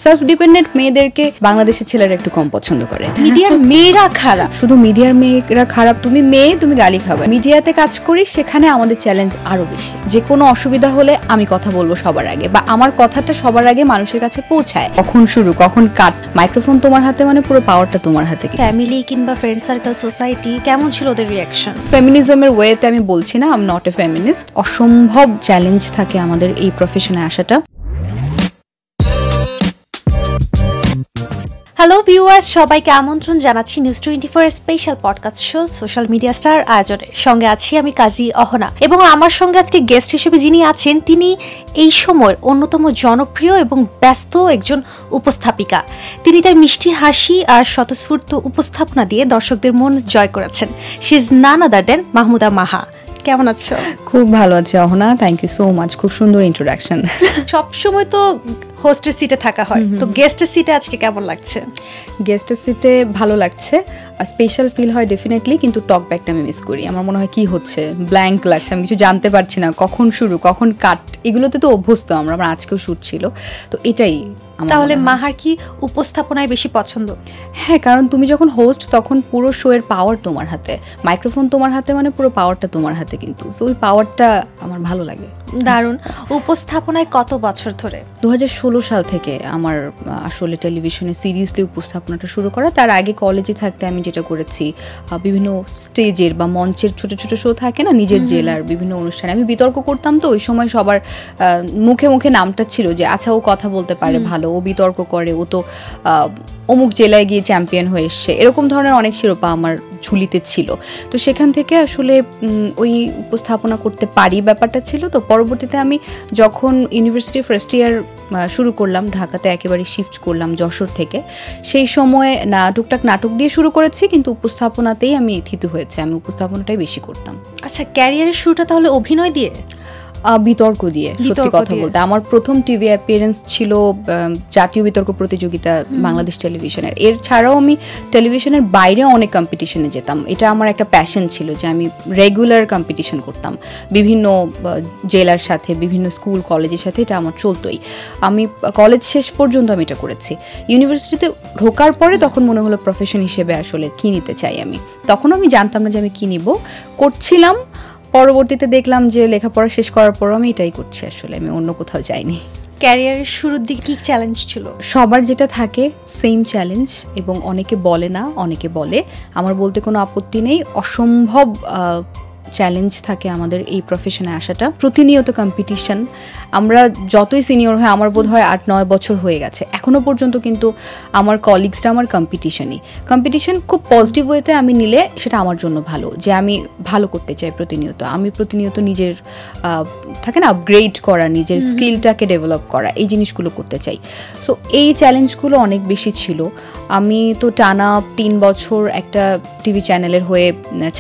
Self dependent মেয়েদেরকে বাংলাদেশের ছেলেরা একটু কম পছন্দ করে। মিডিয়ার মেয়েরা খারাপ, শুধু মিডিয়ার মেয়েরা খারাপ, তুমি মেয়ে তুমি গালি খাবে। মিডিয়াতে কাজ করি, সেখানে আমাদের চ্যালেঞ্জ আরো বেশি। যে কোনো অসুবিধা হলে আমি কথা বলবো সবার আগে, বা আমার কথাটা সবার আগে মানুষের কাছে পৌঁছায়। কখন শুরু কখন কাট, মাইক্রোফোন তোমার হাতে, মানে পুরো পাওয়ারটা তোমার হাতে। ফ্যামিলি কিংবা ফ্রেন্ড সার্কেল, সোসাইটি কেমন ছিল ওদের রিঅ্যাকশন? ফেমিনিজমের ওয়েতে আমি বলছি না, I am not a feminist. অসম্ভব চ্যালেঞ্জ থাকে আমাদের এই প্রফেশনে আসাটা। হ্যালো ভিউয়ার্স, সবাইকে আমন্ত্রণ জানাচ্ছি news 24 special podcast show social media star আয়োজনে। সঙ্গে আছি আমি কাজী অহনা, এবং আমার সঙ্গে আজকে গেস্ট হিসেবে যিনি আছেন তিনি এই সময়ের অন্যতম জনপ্রিয় এবং ব্যস্ত একজন উপস্থাপিকা। তিনি তার মিষ্টি হাসি আর স্বতঃস্ফূর্ত উপস্থাপনা দিয়ে দর্শকদের মন জয় করেছেন। She is none other than Mahmuda Maha. কেমন আছো? খুব ভালো আছি Ahana, thank you so much. খুব সুন্দর ইন্ট্রোডাকশন। সবসময় তো হোস্টের সিটে থাকা হয়, তো গেস্টের সিটে আজকে কেমন লাগছে? গেস্টের সিটে ভালো লাগছে, স্পেশাল ফিল হয় ডেফিনেটলি, কিন্তু টক ব্যাকটা আমি মিস করি। আমার মনে হয় কি হচ্ছে, ব্ল্যাঙ্ক লাগছে, আমি কিছু জানতে পারছি না, কখন শুরু কখন কাট। এগুলোতে তো অভ্যস্ত আমরা, আমার আজকেও শুট ছিল, তো এটাই। তাহলে মাহার কি উপস্থাপনায় বেশি পছন্দ? হ্যাঁ, কারণ তুমি যখন হোস্ট তখন পুরো শো এর পাওয়ার তোমার হাতে, মাইক্রোফোন তোমার হাতে, মানে পুরো পাওয়ারটা তোমার হাতে, কিন্তু সো ওই পাওয়ারটা আমার ভালো লাগে। দারুণ। উপস্থাপনায় কত বছর ধরে? 2016 সাল থেকে আমার আসলে টেলিভিশনে সিরিয়াসলি উপস্থাপনাটা শুরু করা। তার আগে কলেজে থাকতে আমি যেটা করেছি, বিভিন্ন স্টেজের বা মঞ্চের ছোট ছোট শো থাকে না, নিজের জেলার বিভিন্ন অনুষ্ঠানে আমি বিতর্ক করতাম। তো ওই সময় সবার মুখে মুখে নামটা ছিল যে আচ্ছা ও কথা বলতে পারে ভালো, ও বিতর্ক করে, ও তো অমুক জেলায় গিয়ে চ্যাম্পিয়ন হয়ে এসছে, এরকম ধরনের অনেক শিরোপা আমার ঝুলিতে ছিল। তো সেখান থেকে আসলে ওই উপস্থাপনা করতে পারি ব্যাপারটা ছিল। তো পরবর্তীতে আমি যখন ইউনিভার্সিটি ফার্স্ট ইয়ার শুরু করলাম, ঢাকাতে একেবারে শিফট করলাম যশোর থেকে, সেই সময় টুকটাক নাটক দিয়ে শুরু করেছি, কিন্তু উপস্থাপনাতেই আমি থিতু হয়েছে, আমি উপস্থাপনাটাই বেশি করতাম। আচ্ছা, ক্যারিয়ারের শুরুটা তাহলে অভিনয় দিয়ে? বিতর্ক দিয়ে। সত্যি কথা বলতে আমার প্রথম টিভি অ্যাপিয়ারেন্স ছিল জাতীয় বিতর্ক প্রতিযোগিতা বাংলাদেশ টেলিভিশনের। এর ছাড়াও আমি টেলিভিশনের বাইরে অনেক কম্পিটিশনে যেতাম। এটা আমার একটা প্যাশন ছিল যে আমি রেগুলার কম্পিটিশন করতাম বিভিন্ন জেলার সাথে, বিভিন্ন স্কুল কলেজের সাথে, এটা আমার চলতোই। আমি কলেজ শেষ পর্যন্ত আমি এটা করেছি। ইউনিভার্সিটিতে ঢোকার পরে তখন মনে হলো প্রফেশন হিসেবে আসলে কী নিতে চাই আমি। তখন আমি জানতাম না যে আমি কী নিব, করছিলাম। পরবর্তীতে দেখলাম যে লেখাপড়া শেষ করার পরও আমি এটাই করছি, আসলে আমি অন্য কোথাও যাইনি। ক্যারিয়ারের শুরুর দিকে কি চ্যালেঞ্জ ছিল? সবার যেটা থাকে সেম চ্যালেঞ্জ, এবং অনেকে বলে না, অনেকে বলে। আমার বলতে কোনো আপত্তি নেই, অসম্ভব চ্যালেঞ্জ থাকে আমাদের এই প্রফেশনে আসাটা। প্রতিনিয়ত কম্পিটিশন। আমরা যতই সিনিয়র হয়, আমার বোধ হয় 8-9 বছর হয়ে গেছে, এখনও পর্যন্ত কিন্তু আমার কলিগসরা আমার কম্পিটিশন খুব পজিটিভ ওয়েতে আমি নিলে সেটা আমার জন্য ভালো, যে আমি ভালো করতে চাই প্রতিনিয়ত। আমি প্রতিনিয়ত নিজের থাকে না আপগ্রেড করা, নিজের স্কিলটাকে ডেভেলপ করা, এই জিনিসগুলো করতে চাই। সো এই চ্যালেঞ্জগুলো অনেক বেশি ছিল। আমি তো টানা 3 বছর একটা টিভি চ্যানেলের হয়ে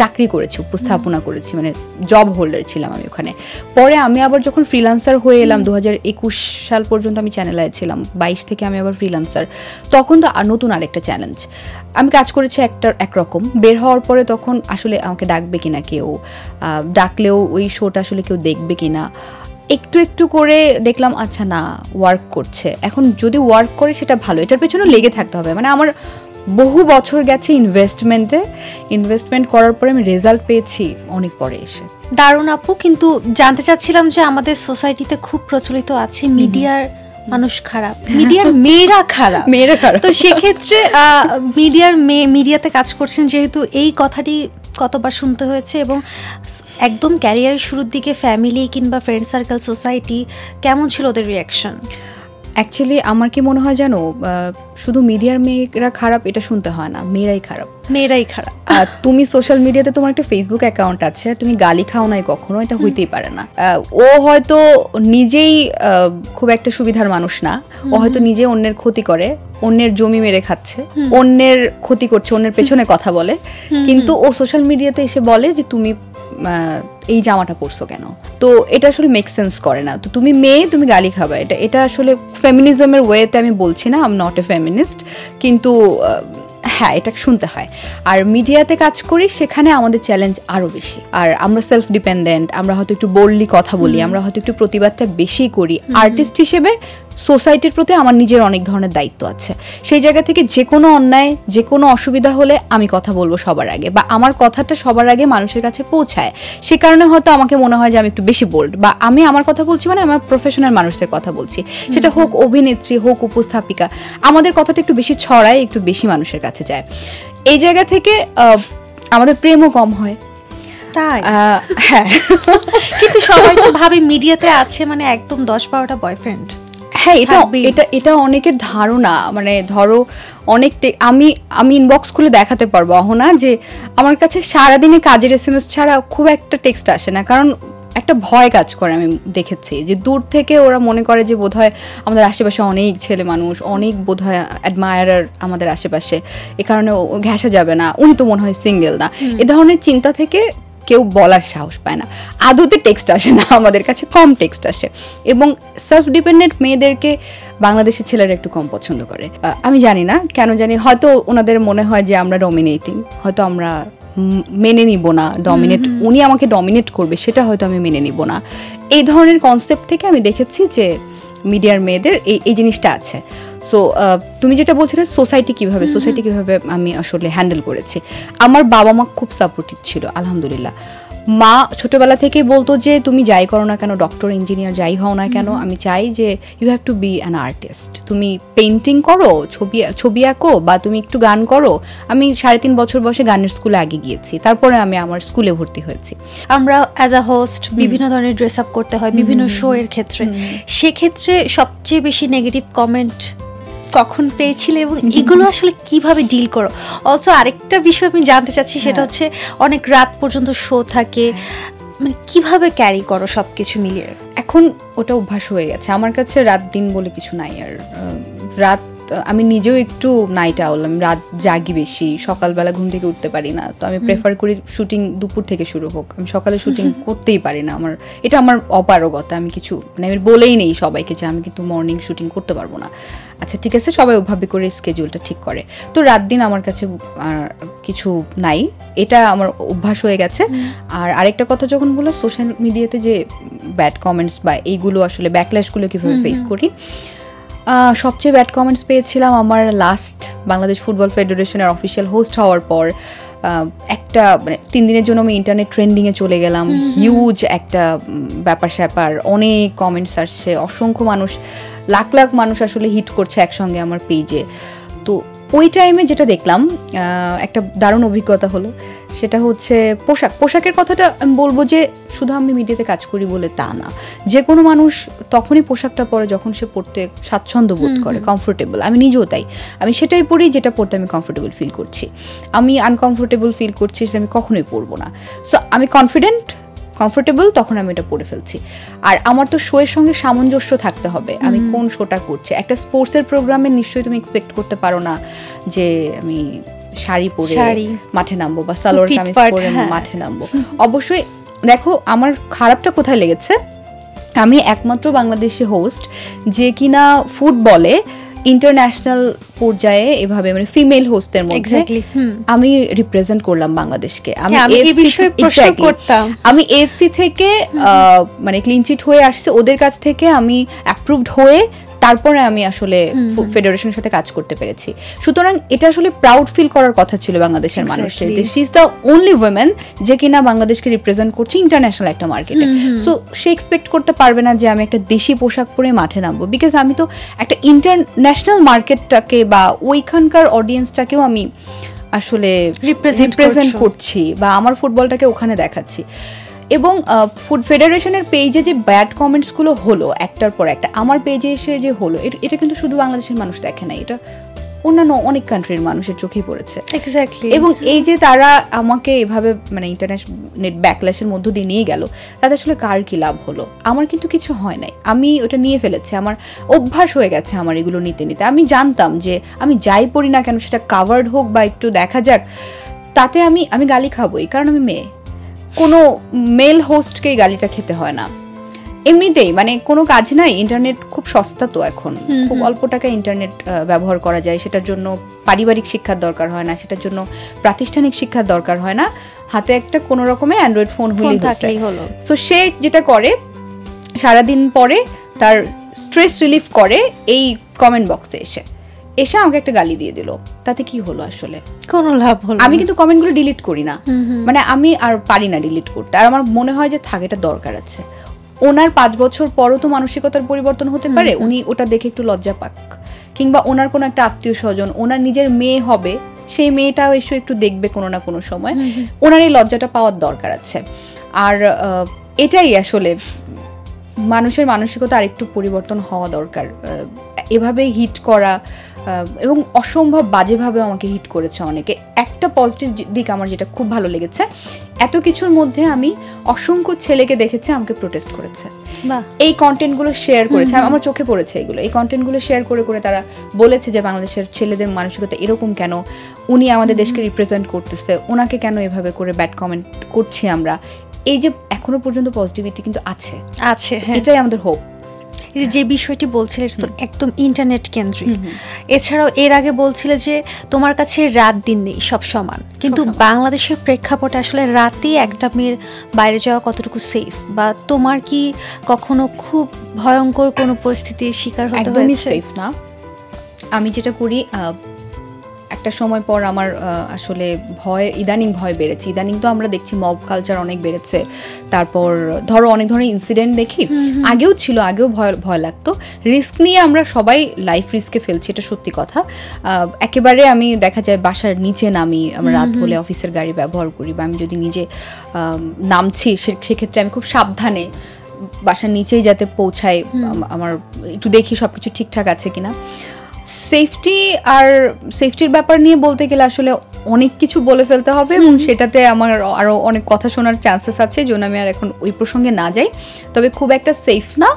চাকরি করেছি, উপস্থাপনা করেছি, মানে জব হোল্ডার ছিলাম আমি ওখানে। পরে আমি আবার যখন ফ্রিল্যান্সার হয়ে এলাম 2021 সাল পর্যন্ত আমি চ্যানেলে ছিলাম, 22 থেকে আমি আবার ফ্রিল্যান্সার। তখন তো নতুন আরেকটা চ্যালেঞ্জ। আমি কাজ করেছি একরকম, বের হওয়ার পরে তখন আসলে আমাকে ডাকবে কিনা কেউ, ডাকলেও ওই শোটা আসলে কেউ দেখবে কিনা, একটু একটু করে দেখলাম আচ্ছা না, ওয়ার্ক করছে। এখন যদি ওয়ার্ক করে সেটা ভালো, এটার পেছনে লেগে থাকতে হবে। মানে আমার বহু বছর গেছে ইনভেস্টমেন্ট করার পরে আমি রেজাল্ট পেয়েছি অনেক পরে এসে। দারুণ আপু। কিন্তু জানতে চাচ্ছিলাম যে আমাদের সোসাইটিতে খুব প্রচলিত আছে মিডিয়ার মানুষ খারাপ, মিডিয়ার মেয়েরা খারাপ। তো সেক্ষেত্রে মিডিয়াতে কাজ করছেন যেহেতু, এই কথাটি কতবার শুনতে হয়েছে, এবং একদম ক্যারিয়ারের শুরুর দিকে ফ্যামিলি কিংবা ফ্রেন্ড সার্কেল, সোসাইটি কেমন ছিল ওদের রিঅ্যাকশন? অ্যাকচুয়ালি আমার কি মনে হয় জানো, শুধু মিডিয়ার মেয়েরা খারাপ এটা শুনতে হয় না, মেয়েরাই খারাপ। তুমি সোশ্যাল মিডিয়াতে তোমার একটা ফেসবুক অ্যাকাউন্ট আছে, তুমি গালি খাও নাই কখনো, এটা হইতেই পারে না। ও হয়তো নিজেই খুব একটা সুবিধার মানুষ না, ও হয়তো নিজে অন্যের ক্ষতি করে, অন্যের জমি মেরে খাচ্ছে, অন্যের ক্ষতি করছে, অন্যের পেছনে কথা বলে, কিন্তু ও সোশ্যাল মিডিয়াতে এসে বলে যে তুমি এই জামাটা পরছো কেন। তো এটা আসলে মেক সেন্স করে না। তো তুমি মেয়ে, তুমি গালি খাবা, এটা আসলে ফেমিনিজমের ওয়েতে আমি বলছি না, I am not a feminist, কিন্তু হ্যাঁ এটা শুনতে হয়। আর মিডিয়াতে কাজ করি, সেখানে আমাদের চ্যালেঞ্জ আরও বেশি। আর আমরা সেলফ ডিপেন্ডেন্ট, আমরা হয়তো একটু বোল্ডলি কথা বলি, আমরা হয়তো একটু প্রতিবাদটা বেশি করি। আর্টিস্ট হিসেবে সোসাইটির প্রতি আমার নিজের অনেক ধরনের দায়িত্ব আছে। সেই জায়গা থেকে যে কোনো অন্যায়, যে কোনো অসুবিধা হলে আমি কথা বলবো সবার আগে, বা আমার কথাটা সবার আগে মানুষের কাছে পৌঁছায়। সে কারণে হয়তো আমাকে মনে হয় যে আমি একটু বেশি বোল্ড, বা আমি আমার কথা বলছি মানে আমার প্রফেশনাল মানুষদের কথা বলছি, সেটা হোক অভিনেত্রী, হোক উপস্থাপিকা, আমাদের কথাটা একটু বেশি ছড়ায়, একটু বেশি মানুষের কাছে যায়। এই জায়গা থেকে আমাদের প্রেমও কম হয়। তাই? হ্যাঁ। কিন্তু সবাই তো ভাবে মিডিয়াতে আছে মানে একদম 10-12টা বয়ফ্রেন্ড। হ্যাঁ, এটা অনেকের ধারণা। মানে ধরো অনেক আমি ইনবক্স খুলে দেখাতে পারবো অহনা যে আমার কাছে সারাদিনে কাজের SMS ছাড়া খুব একটা টেক্সট আসে না, কারণ একটা ভয় কাজ করে। আমি দেখেছি যে দূর থেকে ওরা মনে করে যে বোধহয় আমাদের আশেপাশে অনেক ছেলে মানুষ, অনেক বোধহয় অ্যাডমায়ারার আমাদের আশেপাশে, এ কারণে ঘেঁষা যাবে না, উনি তো মনে হয় সিঙ্গেল না, এ ধরনের চিন্তা থেকে কেউ বলার সাহস পায় না। আদতে টেক্সট আসে না, আমাদের কাছে কম টেক্সট আসে। এবং সেলফ ডিপেন্ডেন্ট মেয়েদেরকে বাংলাদেশের ছেলেরা একটু কম পছন্দ করে। আমি জানি না কেন জানি, হয়তো ওনাদের মনে হয় যে আমরা ডমিনেটিং, হয়তো আমরা মেনে নিব না ডমিনেট, উনি আমাকে ডমিনেট করবে সেটা হয়তো আমি মেনে নিব না। এই ধরনের কনসেপ্ট থেকে আমি দেখেছি যে মিডিয়ার মেয়েদের এই জিনিসটা আছে। সো তুমি যেটা বলছিলে সোসাইটি কিভাবে আমি আসলে হ্যান্ডেল করেছি, আমার বাবা মা খুব সাপোর্টিভ ছিল আলহামদুলিল্লাহ। মা ছোটবেলা থেকেই বলতো যে তুমি যাই করো না কেন, ডক্টর ইঞ্জিনিয়ার যাই হও না কেন, আমি চাই যে you have to be an artist. তুমি পেইন্টিং করো, ছবি আঁকো, বা তুমি একটু গান করো। আমি 3.5 বছর বয়সে গানের স্কুলে আগে গিয়েছি, তারপরে আমি আমার স্কুলে ভর্তি হয়েছি। আমরা অ্যাজ আ হোস্ট বিভিন্ন ধরনের ড্রেস আপ করতে হয় বিভিন্ন শো এর ক্ষেত্রে, সেক্ষেত্রে সবচেয়ে বেশি নেগেটিভ কমেন্ট কখন পেয়েছিলে এবং এগুলো আসলে কিভাবে ডিল করো? অলসো আরেকটা বিষয় আমি জানতে চাচ্ছি, সেটা হচ্ছে অনেক রাত পর্যন্ত শো থাকে, মানে কিভাবে ক্যারি করো সবকিছু মিলিয়ে? এখন ওটা অভ্যাস হয়ে গেছে আমার কাছে, রাত দিন বলে কিছু নাই। আর রাত আমি নিজেও একটু নাইট আউল, আমি রাত জাগি বেশি, সকালবেলা ঘুম থেকে উঠতে পারি না। তো আমি প্রেফার করি শুটিং দুপুর থেকে শুরু হোক, আমি সকালে শুটিং করতেই পারি না। এটা আমার অপারগতা। আমি কিছু মানে আমি বলেই নেই সবাইকে যে আমি কিন্তু মর্নিং শুটিং করতে পারবো না। আচ্ছা ঠিক আছে, সবাই ওভাবে করে স্কেডিউলটা ঠিক করে। তো রাত দিন আমার কাছে কিছু নাই, এটা আমার অভ্যাস হয়ে গেছে। আর আরেকটা কথা যখন বললো সোশ্যাল মিডিয়াতে যে ব্যাড কমেন্টস বা এইগুলো আসলে ব্যাকল্যাশগুলো কীভাবে ফেস করি, সবচেয়ে ব্যাড কমেন্টস পেয়েছিলাম আমার লাস্ট বাংলাদেশ ফুটবল ফেডারেশনের অফিসিয়াল হোস্ট হওয়ার পর। একটা মানে 3 দিনের জন্য আমি ইন্টারনেট ট্রেন্ডিংয়ে চলে গেলাম, হিউজ একটা ব্যাপার স্যাপার, অনেক কমেন্টস আসছে, অসংখ্য মানুষ, লাখ লাখ মানুষ আসলে হিট করছে একসঙ্গে আমার পেজে। তো ওই টাইমে যেটা দেখলাম একটা দারুণ অভিজ্ঞতা হলো, সেটা হচ্ছে পোশাকের কথাটা আমি বলবো যে শুধু আমি মিডিয়াতে কাজ করি বলে তা না, যে কোনো মানুষ তখনই পোশাকটা পরে যখন সে পরতে স্বাচ্ছন্দ্য বোধ করে, কমফোর্টেবল। আমি নিজেও তাই, আমি সেটাই পরি যেটা পরতে আমি কমফোর্টেবল ফিল করছি। আমি আনকমফোর্টেবল ফিল করছি সেটা আমি কখনোই পরবো না। সো আমি কমফোর্টেবল তখন আমি এটা পরে ফেলছি। আর আমার তো শো এর সঙ্গে সামঞ্জস্য থাকতে হবে, আমি কোন শোটা করছি। একটা স্পোর্টসের প্রোগ্রামে নিশ্চয়ই তুমি এক্সপেক্ট করতে পারো না যে আমি শাড়ি পরে মাঠে নামবো বা সালোয়ার কামিজ পরে মাঠে নামবো। অবশ্যই দেখো আমার খারাপটা কোথায় লেগেছে, আমি একমাত্র বাংলাদেশি হোস্ট যে কিনা ফুটবলে ইন্টারন্যাশনাল পর্যায়ে এভাবে মানে ফিমেল হোস্টের মধ্যে আমি রিপ্রেজেন্ট করলাম বাংলাদেশকে। আমি এএফসি থেকে মানে ক্লিন চিট হয়ে আসছে, ওদের কাছ থেকে আমি অ্যাপ্রুভড হয়ে তারপরে আমি আসলে ফেডারেশনের সাথে কাজ করতে পেরেছি। সুতরাং এটা আসলে প্রাউড ফিল করার কথা ছিল বাংলাদেশের মানুষের, যে she is the only women যে কিনা বাংলাদেশকে রিপ্রেজেন্ট করছে ইন্টারন্যাশনাল একটা মার্কেটে। সো সে এক্সপেক্ট করতে পারবে না যে আমি একটা দেশি পোশাক পরে মাঠে নামবো, বিকজ আমি তো একটা ইন্টারন্যাশনাল মার্কেটটাকে বা ওইখানকার অডিয়েন্সটাকেও আমি আসলে রিপ্রেজেন্ট করছি বা আমার ফুটবলটাকে ওখানে দেখাচ্ছি। এবং ফুড ফেডারেশনের পেজে যে ব্যাড কমেন্টসগুলো হলো একটার পর একটা, আমার পেজে এসে যে হলো, এটা কিন্তু শুধু বাংলাদেশের মানুষ দেখে না, এটা অন্যান্য অনেক কান্ট্রির মানুষের চোখেই পড়েছে। এক্স্যাক্টলি। এবং এই যে তারা আমাকে এভাবে মানে ইন্টারনেট ব্যাকল্যাশের মধ্য দিয়ে নিয়ে গেল, তাতে আসলে কার কি লাভ হলো? আমার কিন্তু কিছু হয় নাই, আমি ওটা নিয়ে ফেলেছি, আমার অভ্যাস হয়ে গেছে আমার এগুলো নিতে নিতে। আমি জানতাম যে আমি যাই পড়ি না কেন, সেটা কাভার্ড হোক বা একটু দেখা যাক, তাতে আমি গালি খাবোই, কারণ আমি মেয়ে। কোনো মেল হোস্টকেই গালিটা খেতে হয় না এমনিতেই, মানে কোনো কাজ নাই। ইন্টারনেট খুব সস্তা, তো এখন খুব অল্প টাকায় ইন্টারনেট ব্যবহার করা যায়। সেটার জন্য পারিবারিক শিক্ষার দরকার হয় না, সেটার জন্য প্রাতিষ্ঠানিক শিক্ষার দরকার হয় না, হাতে একটা কোনো রকমের অ্যান্ড্রয়েড ফোন হলেই হলো। সো সে যেটা করে সারাদিন পরে তার স্ট্রেস রিলিফ করে এই কমেন্ট বক্সে এসে আমাকে একটা গালি দিয়ে দিল, তাতে কি হলো আসলে? কোনো লাভ হলো? আমি কিন্তু কমেন্টগুলো ডিলিট করি না, মানে আমি আর পারি না ডিলিট করতে, আর আমার মনে হয় যে থাকে এটা দরকার আছে। ওনার 5 বছর পরও তো মানসিকতার পরিবর্তন হতে পারে, উনি ওটা দেখে একটু লজ্জা পাক, কিংবা ওনার কোনো একটা আত্মীয় স্বজন, ওনার নিজের মেয়ে হবে, সেই মেয়েটাও এসে একটু দেখবে কোনো না কোনো সময়, ওনার এই লজ্জাটা পাওয়ার দরকার আছে। আর এটাই আসলে মানুষের মানসিকতা আরেকটু পরিবর্তন হওয়া দরকার। এভাবে হিট করা এবং অসম্ভব বাজেভাবে আমাকে হিট করেছে অনেকে। একটা পজিটিভ দিক আমার যেটা খুব ভালো লেগেছে, এত কিছুর মধ্যে আমি অসংখ্য ছেলেকে দেখেছি আমাকে প্রোটেস্ট করেছে, এই কন্টেন্টগুলো শেয়ার করেছে, আমার চোখে পড়েছে এগুলো। এই কন্টেন্টগুলো শেয়ার করে করে তারা বলেছে যে বাংলাদেশের ছেলেদের মানসিকতা এরকম কেন, উনি আমাদের দেশকে রিপ্রেজেন্ট করতেছে, ওনাকে কেন এভাবে করে ব্যাড কমেন্ট করছি আমরা। এই যে এখনো পর্যন্ত পজিটিভিটি কিন্তু আছে, এটাই আমাদের হোপ। যে বিষয়টি বলছিলে তো একদম ইন্টারনেট কেন্দ্রিক। এছাড়াও এর আগে বলছিলে যে তোমার কাছে রাত দিন নেই, সব সমান, কিন্তু বাংলাদেশের প্রেক্ষাপটে আসলে রাতে একটা মেয়ের বাইরে যাওয়া কতটুকু সেফ, বা তোমার কি কখনো খুব ভয়ঙ্কর কোনো পরিস্থিতির শিকার হতে হয়েছে? একদমই সেফ না। আমি যেটা করি, একটা সময় পর আমার আসলে ইদানিং ভয় বেড়েছে। ইদানিং তো আমরা দেখছি মব কালচার অনেক বেড়েছে, তারপর ধরো অনেক ধরনের ইনসিডেন্ট দেখি, আগেও ছিল, আগেও ভয় লাগতো। রিস্ক নিয়ে আমরা সবাই লাইফ রিস্কে ফেলছি, এটা সত্যি কথা। একেবারে আমি দেখা যায় বাসার নিচে নামি, আমরা রাত হলে অফিসের গাড়ি ব্যবহার করি, বা আমি যদি নিজে নামছি সেক্ষেত্রে আমি খুব সাবধানে বাসার নিচেই যাতে পৌঁছাই, আমার একটু দেখি সব কিছু ঠিকঠাক আছে কিনা। সেফটির ব্যাপার নিয়ে বলতে গেলে আসলে অনেক কিছু বলে ফেলতে হবে, এবং সেটাতে আমার আরও অনেক কথা শোনার চান্সেস আছে, জন্য আমি আর এখন ওই প্রসঙ্গে না যাই। তবে খুব একটা সেফ না,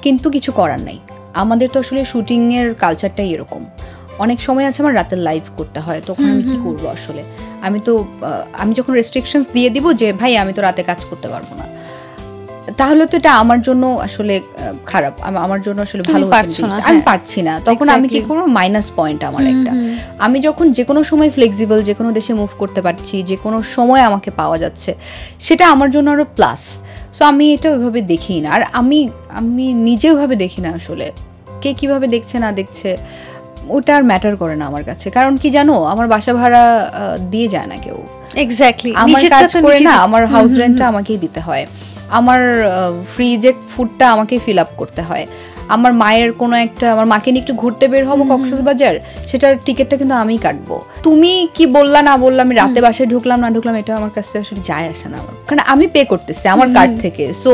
কিন্তু কিছু করার নাই। আমাদের তো আসলে শুটিংয়ের কালচারটাই এরকম। অনেক সময় আছে আমার রাতের লাইভ করতে হয়, তখন আমি কি করব আসলে? আমি যখন রেস্ট্রিকশনস দিয়ে দিব যে ভাই আমি তো রাতে কাজ করতে পারবো না, তাহলে তো এটা আমার জন্য আসলে খারাপ, আমার জন্য আসলে ভালো হচ্ছে না, আমি পারছি না, তখন আমি কি করবো? মাইনাস পয়েন্ট আমার একটা। আমি যখন যে কোনো সময় ফ্লেক্সিবল, যে কোনো দেশে মুভ করতে পারছি, যে কোনো সময় আমাকে পাওয়া যাচ্ছে, সেটা আমার জন্য আরো প্লাস। সো আমি এটা ওইভাবে দেখি না, আর আমি নিজে ওইভাবে দেখি না আসলে। কে কিভাবে দেখছে না দেখছে ওটা আর ম্যাটার করে না আমার কাছে। কারণ কি জানো, আমার বাসা ভাড়া দিয়ে যায় না কেউ, এক্স্যাক্টলি আমার কাজ করে না, আমার হাউস রেন্টটা আমাকেই দিতে হয়, আমার ফ্রিজে ফুডটা আমাকেই ফিল আপ করতে হয়, আমার মায়ের কোনো একটা, আমার মাকে নিয়ে একটু ঘুরতে বের হবো কক্সবাজার, সেটার টিকিটটা কিন্তু আমিই কাটবো। তুমি কি বললা না বললাম, আমি রাতে বাসায় ঢুকলাম না ঢুকলাম, এটা আমার কাছে আসলে যায় আসে না, কারণ আমি পে করতেছি আমার কার্ড থেকে। সো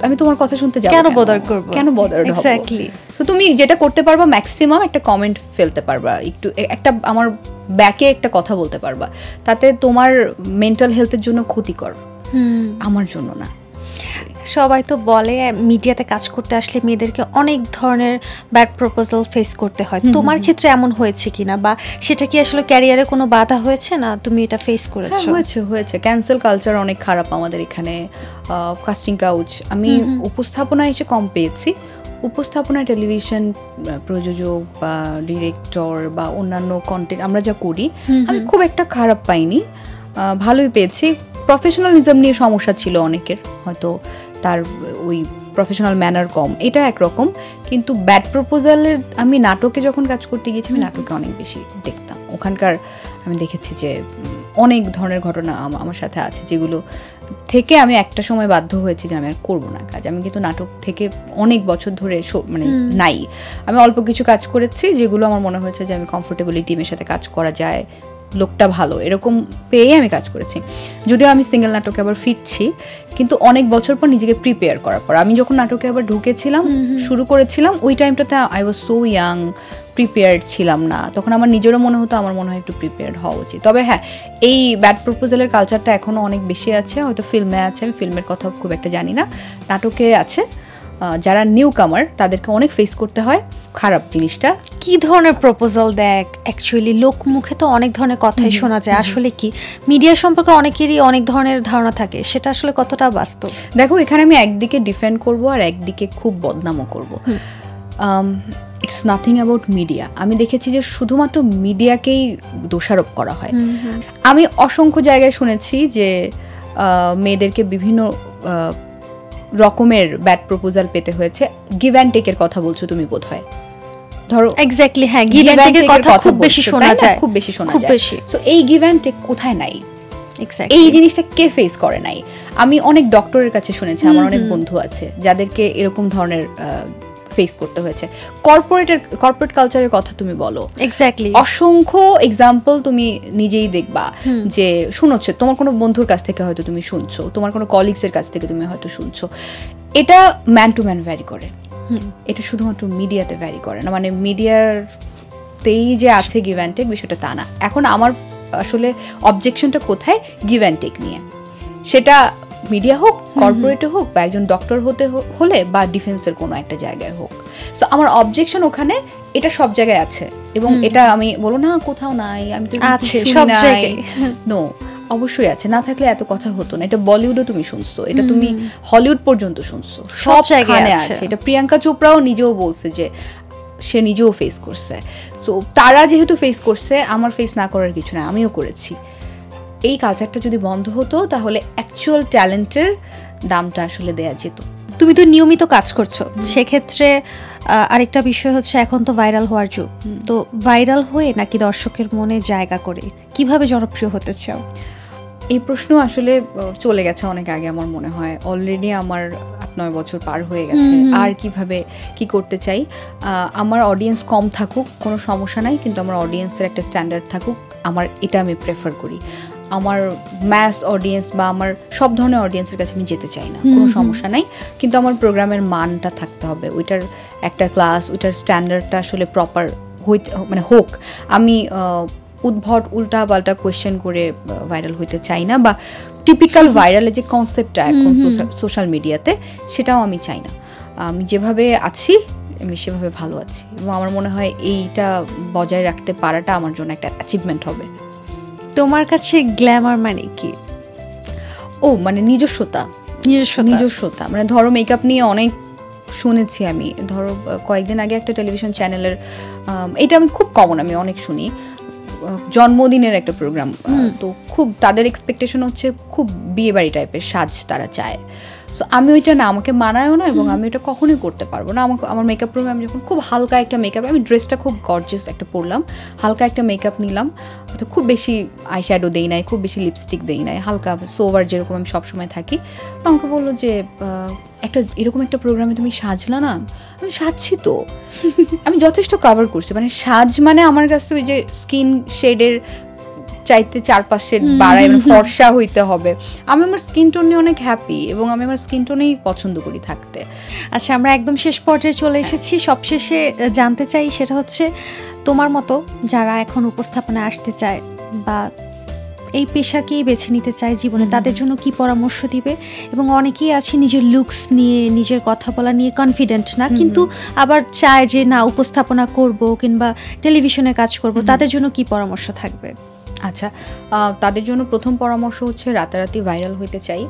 আমি তোমার কথা শুনতে যাবো কেন বদার করব, কেন বদার হবো? এক্স্যাক্টলি। সো তুমি যেটা করতে পারবা, ম্যাক্সিমাম একটা কমেন্ট ফেলতে পারবা, একটু একটা আমার ব্যাকে একটা কথা বলতে পারবা, তাতে তোমার মেন্টাল হেলথের জন্য ক্ষতিকর, আমার জন্য না। সবাই তো বলে মিডিয়াতে কাজ করতে আসলে মেয়েদেরকে অনেক ধরনের ব্যাড প্রপোজাল ফেস করতে হয়। তোমার ক্ষেত্রে এমন হয়েছে কিনা, বা সেটা কি আসলে ক্যারিয়ারে কোনো বাধা হয়েছে না, তুমি এটা ফেস করেছো? হয়েছে। ক্যান্সেল কালচার অনেক খারাপ আমাদের এখানে। কাস্টিং কাউচ, আমি উপস্থাপনা এসে কম পেয়েছি। উপস্থাপনা, টেলিভিশন প্রযোজক বা ডিরেক্টর বা অন্যান্য কন্টেন্ট আমরা যা করি, আমি খুব একটা খারাপ পাইনি, ভালোই পেয়েছি। প্রফেশনালিজম নিয়ে সমস্যা ছিল অনেকের, হয়তো তার ওই প্রফেশনাল ম্যানার কম, এটা একরকম। কিন্তু ব্যাড প্রপোজালের, আমি নাটকে যখন কাজ করতে গিয়েছি, আমি নাটকে অনেক বেশি দেখতাম। ওখানকার আমি দেখেছি যে অনেক ধরনের ঘটনা আমার সাথে আছে, যেগুলো থেকে আমি একটা সময় বাধ্য হয়েছি যে আমি আর করবো না কাজ। আমি কিন্তু নাটক থেকে অনেক বছর ধরে মানে নাই, আমি অল্প কিছু কাজ করেছি যেগুলো আমার মনে হয়েছে যে আমি কমফোর্টেবলি টিমের সাথে কাজ করা যায়, লোকটা ভালো, এরকম পেয়ে আমি কাজ করেছি। যদিও আমি সিঙ্গেল নাটকে আবার ফিরছি, কিন্তু অনেক বছর পর নিজেকে প্রিপেয়ার করার পর। আমি যখন নাটকে আবার ঢুকেছিলাম, শুরু করেছিলাম, ওই টাইমটাতে I was so young, prepared ছিলাম না, তখন আমার নিজেরও মনে হতো আমার মনে হয় একটু প্রিপেয়ার্ড হওয়া উচিত। তবে হ্যাঁ, এই ব্যাড প্রপোজালের কালচারটা এখনও অনেক বেশি আছে, হয়তো ফিল্মে আছে, আমি ফিল্মের কথা খুব একটা জানি না, নাটকে আছে। যারা নিউ কামার তাদেরকে অনেক ফেস করতে হয় খারাপ জিনিসটা। কি ধরনের প্রপোজাল দেখ? অ্যাকচুয়ালি লোক মুখে তো অনেক ধরনের কথাই শোনা যায়, আসলে কি মিডিয়া সম্পর্কে অনেকেরই অনেক ধরনের ধারণা থাকে, সেটা আসলে কতটা বাস্তব? দেখো, এখানে আমি একদিকে ডিফেন্ড করব আর একদিকে খুব বদনামও করব। It's nothing about media. আমি দেখেছি যে শুধুমাত্র মিডিয়াকেই দোষারোপ করা হয়। আমি অসংখ্য জায়গায় শুনেছি যে মেয়েদেরকে বিভিন্ন রকমের ব্যাড প্রপোজাল পেতে হয়েছে। গিভ অ্যান্ড টেকের কথা বলছো তুমি বোধহয়, ধরো এক্স্যাক্টলি, হ্যাঁ, গিভ অ্যান্ড টেকের কথা খুব বেশি শোনা যায়, খুব বেশি শোনা যায়। সো এই গিভ অ্যান্ড টেক কোথায় নাই? এই জিনিসটা কে ফেস করে নাই? আমি অনেক ডক্টরের কাছে শুনেছি, আমার অনেক বন্ধু আছে যাদেরকে এরকম ধরনের ফেস করতে হয়েছে। কর্পোরেট কালচারের কথা তুমি বলো, এক্স্যাক্টলি অসংখ্য এক্সাম্পল তুমি নিজেই দেখবা যে শুনোচ্ছে, তোমার কোনো বন্ধুর কাছ থেকে হয়তো তুমি শুনছো, তোমার কোনো কলিগসের কাছ থেকে তুমি হয়তো শুনছো। এটা ম্যান টু ম্যান ভ্যারি করে, এটা শুধুমাত্র মিডিয়াতে ভ্যারি করে না, মানে মিডিয়াতেই যে আছে গিভ অ্যান্ড টেক বিষয়টা তা না। এখন আমার আসলে অবজেকশনটা কোথায়? গিভ অ্যান্ড টেক নিয়ে, সেটা মিডিয়া হোক, কর্পোরেটে হোক, বা একজন ডক্টর হতে হলে, বা ডিফেন্সের কোনো একটা জায়গায় হোক। সো আমার অবজেকশন ওখানে, এটা সব জায়গায় আছে, এবং এটা আমি বলবো না কোথাও নাই, আমি তো আছে সব জায়গায়, নো, অবশ্যই আছে, না থাকলে এত কথা হতো না। এটা বলিউডও তুমি শুনছো, এটা তুমি হলিউড পর্যন্ত শুনছো, সব জায়গায় আছে। এটা প্রিয়াঙ্কা চোপড়াও নিজেও বলছে যে সে নিজেও ফেস করছে। সো তারা যেহেতু ফেস করছে, আমার ফেস না করার কিছু না, আমিও করেছি। এই কালচারটা যদি বন্ধ হতো তাহলে অ্যাকচুয়াল ট্যালেন্টের দামটা আসলে দেয়া যেত। তুমি তো নিয়মিত কাজ করছো, সেক্ষেত্রে আরেকটা বিষয় হচ্ছে এখন তো ভাইরাল হওয়ার যুগ, তো ভাইরাল হয়ে নাকি দর্শকের মনে জায়গা করে কিভাবে জনপ্রিয় হতে চাও? এই প্রশ্ন আসলে চলে গেছে অনেক আগে, আমার মনে হয় অলরেডি আমার 8-9 বছর পার হয়ে গেছে। আর কিভাবে কি করতে চাই, আমার অডিয়েন্স কম থাকুক কোনো সমস্যা নাই, কিন্তু আমার অডিয়েন্সের একটা স্ট্যান্ডার্ড থাকুক, আমার এটা আমি প্রেফার করি। আমার ম্যাস অডিয়েন্স বা আমার সব ধরনের অডিয়েন্সের কাছে আমি যেতে চাই না, কোনো সমস্যা নাই, কিন্তু আমার প্রোগ্রামের মানটা থাকতে হবে, ওইটার একটা ক্লাস, ওইটার স্ট্যান্ডার্ডটা আসলে প্রপার হইতে মানে হোক। আমি উদ্ভট উল্টা পাল্টা কোয়েশ্চেন করে ভাইরাল হইতে চাই না, বা টিপিক্যাল ভাইরালের যে কনসেপ্টটা এখন সোশ্যাল মিডিয়াতে, সেটাও আমি চাই না। আমি যেভাবে আছি আমি সেভাবে ভালো আছি, এবং আমার মনে হয় এইটা বজায় রাখতে পারাটা আমার জন্য একটা অ্যাচিভমেন্ট হবে। তোমার কাছে গ্ল্যামার মানে কি? ও মানে নিজস্বতা, মানে ধরো মেকআপ নিয়ে অনেক শুনেছি আমি। ধরো কয়েকদিন আগে একটা টেলিভিশন চ্যানেলের, এটা আমি খুব কমন, আমি অনেক শুনি, জন্মদিনের একটা প্রোগ্রাম, তো খুব তাদের এক্সপেকটেশন হচ্ছে খুব বিয়ে বাড়ি টাইপের সাজ তারা চায়। সো আমি ওইটা না, আমাকে মানায়ও না, এবং আমি ওটা কখনোই করতে পারবো না। আমার মেকআপ রুমে আমি যখন খুব হালকা একটা মেকআপ, আমি ড্রেসটা খুব গর্জিয়াস একটা পরলাম, হালকা একটা মেকআপ নিলাম, তো খুব বেশি আইশ্যাডো দেই নাই, খুব বেশি লিপস্টিক দেই নাই, হালকা সোভার যেরকম আমি সবসময় থাকি। আমাকে বললো যে এরকম একটা প্রোগ্রামে তুমি সাজলা না। আমি সাজছি তো, আমি যথেষ্ট কভার করছি, মানে সাজ মানে আমার কাছে ওই যে স্কিন শেডের চাইতে 4-5 শেড বাড়ায়, মানে ফর্সা হইতে হবে। আমি আমার স্কিন টোন নিয়ে অনেক হ্যাপি, এবং আমি আমার স্কিন টোনেই পছন্দ করি থাকতে। আচ্ছা, আমরা একদম শেষ পর্যায়ে চলে এসেছি। সবশেষে জানতে চাই সেটা হচ্ছে, তোমার মতো যারা এখন উপস্থাপনায় আসতে চায় বা এই পেশাকেই বেছে নিতে চায় জীবনে, তাদের জন্য কি পরামর্শ দিবে? এবং অনেকেই আছে নিজের লুকস নিয়ে, নিজের কথা বলা নিয়ে কনফিডেন্ট না, কিন্তু আবার চায় যে না উপস্থাপনা করব কিংবা টেলিভিশনে কাজ করব, তাদের জন্য কি পরামর্শ থাকবে? আচ্ছা, তাদের জন্য প্রথম পরামর্শ হচ্ছে রাতারাতি ভাইরাল হইতে চাই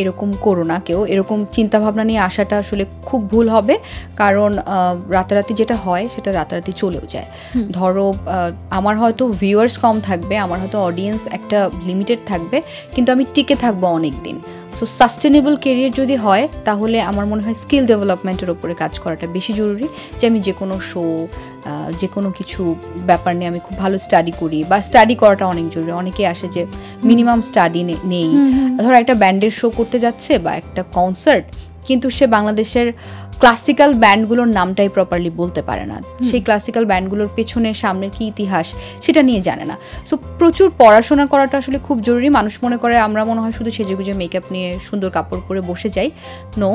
এরকম করো না কেউ। এরকম চিন্তাভাবনা নিয়ে আসাটা আসলে খুব ভুল হবে, কারণ রাতারাতি যেটা হয় সেটা রাতারাতি চলেও যায়। ধরো আমার হয়তো ভিউয়ার্স কম থাকবে, আমার হয়তো অডিয়েন্স একটা লিমিটেড থাকবে, কিন্তু আমি টিকে থাকবো অনেক দিন। সো সাস্টেনেবল কেরিয়ার যদি হয়, তাহলে আমার মনে হয় স্কিল ডেভেলপমেন্টের ওপরে কাজ করাটা বেশি জরুরি। যে আমি যে কোনো শো, যে কোনো কিছু ব্যাপার নিয়ে আমি খুব ভালো স্টাডি করি, বা স্টাডি করাটা অনেক জরুরি। অনেকে আসে যে মিনিমাম স্টাডি নেই, ধরো একটা ব্যান্ডের শো করতে যাচ্ছে বা একটা কনসার্ট, কিন্তু সে বাংলাদেশের ক্লাসিক্যাল ব্যান্ডগুলোর নামটাই প্রপারলি বলতে পারে না, সেই ক্লাসিক্যাল ব্যান্ডগুলোর পেছনের সামনের কি ইতিহাস সেটা নিয়ে জানে না। সো প্রচুর পড়াশোনা করাটা আসলে খুব জরুরি। মানুষ মনে করে আমরা মনে হয় শুধু সেজেগুজে মেকআপ নিয়ে সুন্দর কাপড় পরে বসে যাই, নো,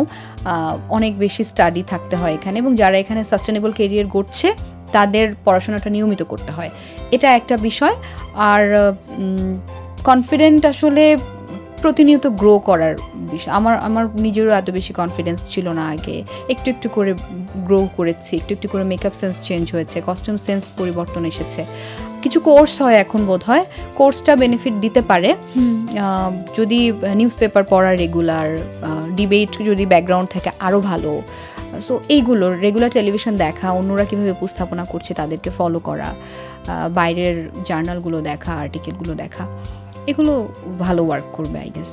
অনেক বেশি স্টাডি থাকতে হয় এখানে, এবং যারা এখানে সাস্টেনেবল কেরিয়ার গড়ছে তাদের পড়াশোনাটা নিয়মিত করতে হয়, এটা একটা বিষয়। আর কনফিডেন্ট আসলে প্রতিনিয়ত গ্রো করার বিষয়। আমার নিজেরও এত বেশি কনফিডেন্স ছিল না আগে, একটু একটু করে গ্রো করেছি, একটু একটু করে মেকআপ সেন্স চেঞ্জ হয়েছে, কস্টিউম সেন্স পরিবর্তন এসেছে। কিছু কোর্স হয় এখন, বোধ হয় কোর্সটা বেনিফিট দিতে পারে যদি নিউজ পেপার পড়া রেগুলার, ডিবেট যদি ব্যাকগ্রাউন্ড থাকে আরও ভালো। সো এইগুলো রেগুলার টেলিভিশন দেখা, অন্যরা কীভাবে উপস্থাপনা করছে তাদেরকে ফলো করা, বাইরের জার্নালগুলো দেখা, আর্টিকেলগুলো দেখা, এগুলো ভালো ওয়ার্ক করবে আই গেস।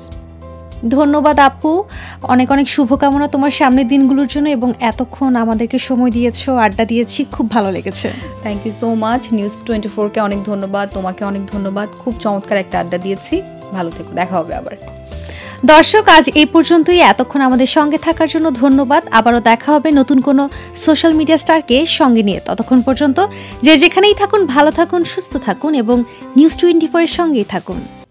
ধন্যবাদ আপু, অনেক অনেক শুভকামনা তোমার সামনের দিনগুলোর জন্য, এবং এতক্ষণ আমাদেরকে সময় দিয়েছো, আড্ডা দিয়েছি, খুব ভালো লেগেছে। Thank you so much. News 24-কে অনেক ধন্যবাদ, তোমাকে অনেক ধন্যবাদ। খুব চমৎকার একটা আড্ডা দিয়েছি। ভালো থেকো, দেখা হবে আবার। দর্শক, আজ এই পর্যন্তই। এতক্ষণ আমাদের সঙ্গে থাকার জন্য ধন্যবাদ। আবারও দেখা হবে নতুন কোনো সোশ্যাল মিডিয়া স্টারকে সঙ্গে নিয়ে। ততক্ষণ পর্যন্ত যে যেখানেই থাকুন ভালো থাকুন, সুস্থ থাকুন এবং নিউজ 24 এর সঙ্গেই থাকুন।